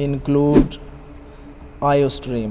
#include iostream।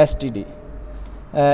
std।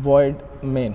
void main।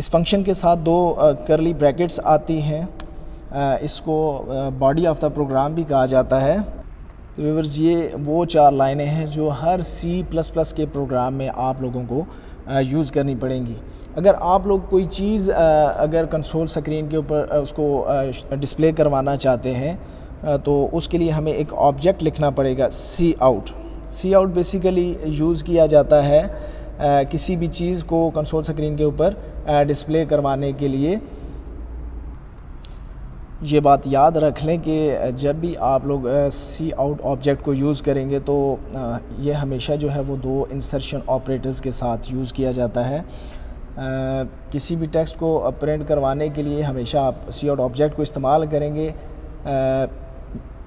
اس function کے ساتھ دو curly brackets آتی ہیں، اس کو باڈی آف دا پروگرام بھی کہا جاتا ہے۔ تو ویورز یہ وہ 4 لائنیں ہیں جو ہر C++ کے پروگرام میں آپ لوگوں کو یوز کرنی پڑیں گی۔ اگر آپ لوگ کوئی چیز اگر کنسول سکرین کے اوپر اس کو ڈسپلے کروانا چاہتے ہیں تو اس کے لیے ہمیں ایک آبجیکٹ لکھنا پڑے گا cout۔ cout بیسیکلی یوز کیا جاتا ہے کسی بھی چیز کو کنسول سکرین کے اوپر ڈسپلے کروانے کے لیے۔ یہ بات یاد رکھ لیں کہ جب بھی آپ لوگ cout آبجیکٹ کو یوز کریں گے تو یہ ہمیشہ جو ہے وہ 2 انسرشن آپریٹرز کے ساتھ یوز کیا جاتا ہے۔ کسی بھی ٹیکسٹ کو پرنٹ کروانے کے لیے ہمیشہ آپ cout آبجیکٹ کو استعمال کریں گے۔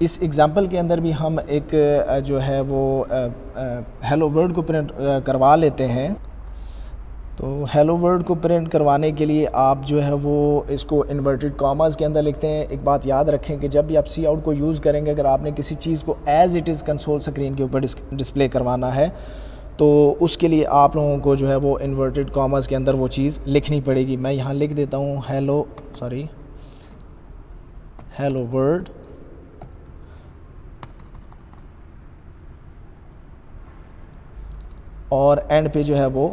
اس ایگزامپل کے اندر بھی ہم ایک جو ہے وہ ہیلو ورلڈ کو پرنٹ کروا لیتے ہیں۔ تو ہیلو ورلڈ کو پرنٹ کروانے کے لیے آپ جو ہے وہ اس کو انورٹڈ کاماز کے اندر لکھتے ہیں۔ ایک بات یاد رکھیں کہ جب بھی آپ cout کو یوز کریں گے، اگر آپ نے کسی چیز کو as it is console screen کے اوپر ڈسپلے کروانا ہے تو اس کے لیے آپ لوگوں کو جو ہے وہ انورٹڈ کاماز کے اندر وہ چیز لکھنی پڑے گی۔ میں یہاں لکھ دیتا ہوں ہیلو ورلڈ اور اینڈ پہ جو ہے وہ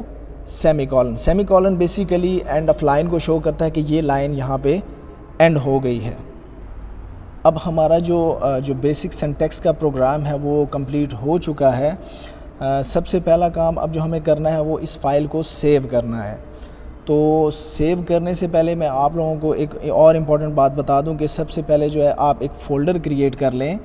semi colon basically and of line کو شو کرتا ہے کہ یہ لائن یہاں پہ اینڈ ہو گئی ہے۔ اب ہمارا جو بیسک سینٹیکس کا پروگرام ہے وہ کمپلیٹ ہو چکا ہے۔ سب سے پہلا کام اب جو ہمیں کرنا ہے وہ اس فائل کو سیو کرنا ہے۔ تو سیو کرنے سے پہلے میں آپ لوگوں کو ایک اور امپورٹنٹ بات بتا دوں کہ سب سے پہلے جو ہے آپ ایک فولڈر کریٹ کر لیں۔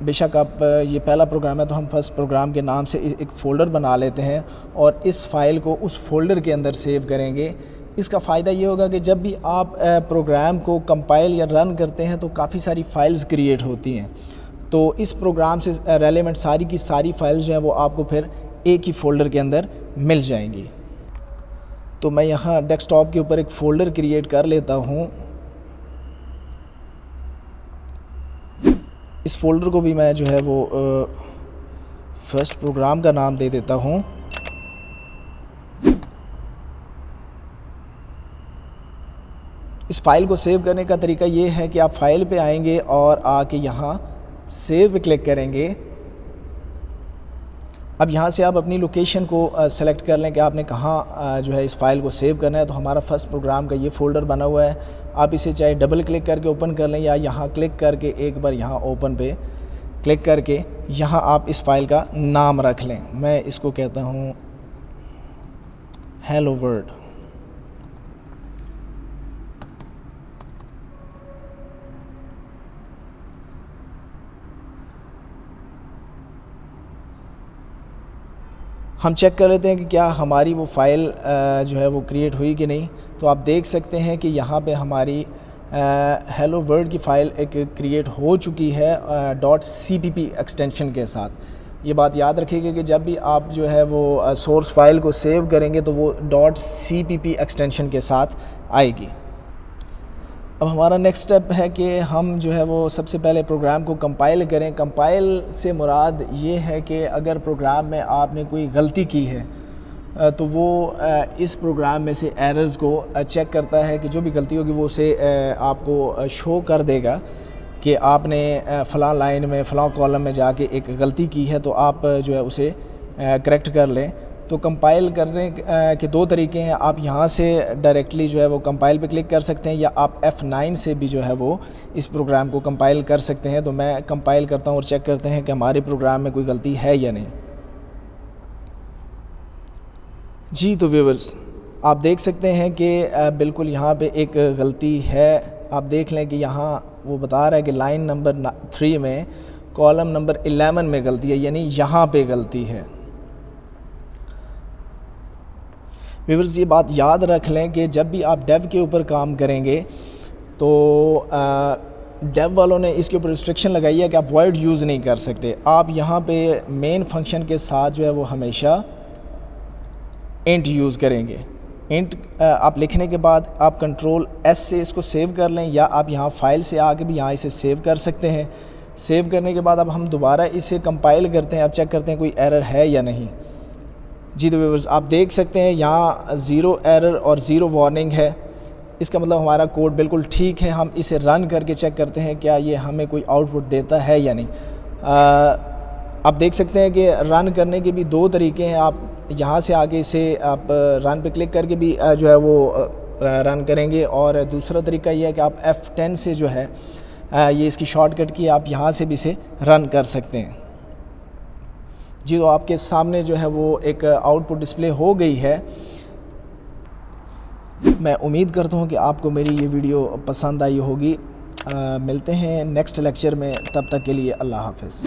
بے شک آپ یہ پہلا پروگرام ہے تو ہم فرسٹ پروگرام کے نام سے ایک فولڈر بنا لیتے ہیں اور اس فائل کو اس فولڈر کے اندر سیو کریں گے۔ اس کا فائدہ یہ ہوگا کہ جب بھی آپ پروگرام کو کمپائل یا رن کرتے ہیں تو کافی ساری فائلز کریٹ ہوتی ہیں، تو اس پروگرام سے ریلیونٹ ساری کی ساری فائلز جو ہیں وہ آپ کو پھر ایک ہی فولڈر کے اندر مل جائیں گی۔ تو میں یہاں ڈیسک ٹاپ کے اوپر ایک فولڈر کریٹ کر لیتا ہوں۔ اس فولڈر کو بھی میں جو ہے وہ فرسٹ پروگرام کا نام دے دیتا ہوں۔ اس فائل کو سیو کرنے کا طریقہ یہ ہے کہ آپ فائل پہ آئیں گے اور آ کے یہاں سیو پہ کلک کریں گے۔ اب یہاں سے آپ اپنی لوکیشن کو سلیکٹ کر لیں کہ آپ نے کہاں جو ہے اس فائل کو سیو کرنا ہے۔ تو ہمارا فرسٹ پروگرام کا یہ فولڈر بنا ہوا ہے، آپ اسے چاہے ڈبل کلک کر کے اوپن کر لیں یا یہاں کلک کر کے ایک بار یہاں اوپن پہ کلک کر کے یہاں آپ اس فائل کا نام رکھ لیں۔ میں اس کو کہتا ہوں ہیلو ورلڈ۔ ہم چیک کر لیتے ہیں کہ کیا ہماری وہ فائل جو ہے وہ کریٹ ہوئی کہ نہیں۔ تو آپ دیکھ سکتے ہیں کہ یہاں پہ ہماری ہیلو ورلڈ کی فائل ایک کریٹ ہو چکی ہے .cpp ایکسٹینشن کے ساتھ۔ یہ بات یاد رکھیے گا کہ جب بھی آپ جو ہے وہ سورس فائل کو سیو کریں گے تو وہ .cpp ایکسٹینشن کے ساتھ آئے گی۔ اب ہمارا نیکسٹ سٹیپ ہے کہ ہم جو ہے وہ سب سے پہلے پروگرام کو کمپائل کریں۔ کمپائل سے مراد یہ ہے کہ اگر پروگرام میں آپ نے کوئی غلطی کی ہے تو وہ اس پروگرام میں سے ایررز کو چیک کرتا ہے کہ جو بھی غلطی ہوگی وہ اسے آپ کو شو کر دے گا کہ آپ نے فلاں لائن میں فلاں کالم میں جا کے ایک غلطی کی ہے، تو آپ جو ہے اسے کریکٹ کر لیں۔ تو کمپائل کرنے کے 2 طریقے ہیں، آپ یہاں سے ڈائریکٹلی جو ہے وہ کمپائل پہ کلک کر سکتے ہیں یا آپ F9 سے بھی جو ہے وہ اس پروگرام کو کمپائل کر سکتے ہیں۔ تو میں کمپائل کرتا ہوں اور چیک کرتے ہیں کہ ہمارے پروگرام میں کوئی غلطی ہے یا نہیں۔ جی تو ویورز آپ دیکھ سکتے ہیں کہ بالکل یہاں پہ ایک غلطی ہے۔ آپ دیکھ لیں کہ یہاں وہ بتا رہا ہے کہ لائن نمبر 3 میں کالم نمبر 11 میں غلطی ہے، یعنی یہاں پہ غلطی ہے۔ ویورز یہ بات یاد رکھ لیں کہ جب بھی آپ ڈیو کے اوپر کام کریں گے تو ڈیو والوں نے اس کے اوپر ریسٹرکشن لگائی ہے کہ آپ وائڈ یوز نہیں کر سکتے۔ آپ یہاں پہ مین فنکشن کے ساتھ جو ہے وہ ہمیشہ انٹ یوز کریں گے۔ انٹ آپ لکھنے کے بعد آپ کنٹرول ایس سے اس کو سیو کر لیں یا آپ یہاں فائل سے آ کے بھی یہاں اسے سیو کر سکتے ہیں۔ سیو کرنے کے بعد اب ہم دوبارہ اسے کمپائل کرتے ہیں، اب چیک کرتے ہیں کوئی ایرر ہے یا نہیں۔ جی تو ویورز آپ دیکھ سکتے ہیں یہاں 0 ایرر اور 0 وارننگ ہے، اس کا مطلب ہمارا کوڈ بالکل ٹھیک ہے۔ ہم اسے رن کر کے چیک کرتے ہیں کیا یہ ہمیں کوئی آؤٹ پٹ دیتا ہے یا نہیں۔ آپ دیکھ سکتے ہیں کہ رن کرنے کے بھی 2 طریقے ہیں، آپ یہاں سے آگے اسے آپ رن پہ کلک کر کے بھی جو ہے وہ رن کریں گے، اور دوسرا طریقہ یہ ہے کہ آپ F10 سے جو ہے یہ اس کی شارٹ کٹ کی آپ یہاں سے بھی اسے رن کر سکتے ہیں۔ جی تو آپ کے سامنے جو ہے وہ ایک آؤٹ پٹ ڈسپلے ہو گئی ہے۔ میں امید کرتا ہوں کہ آپ کو میری یہ ویڈیو پسند آئی ہوگی۔ ملتے ہیں نیکسٹ لیکچر میں، تب تک کے لیے اللہ حافظ۔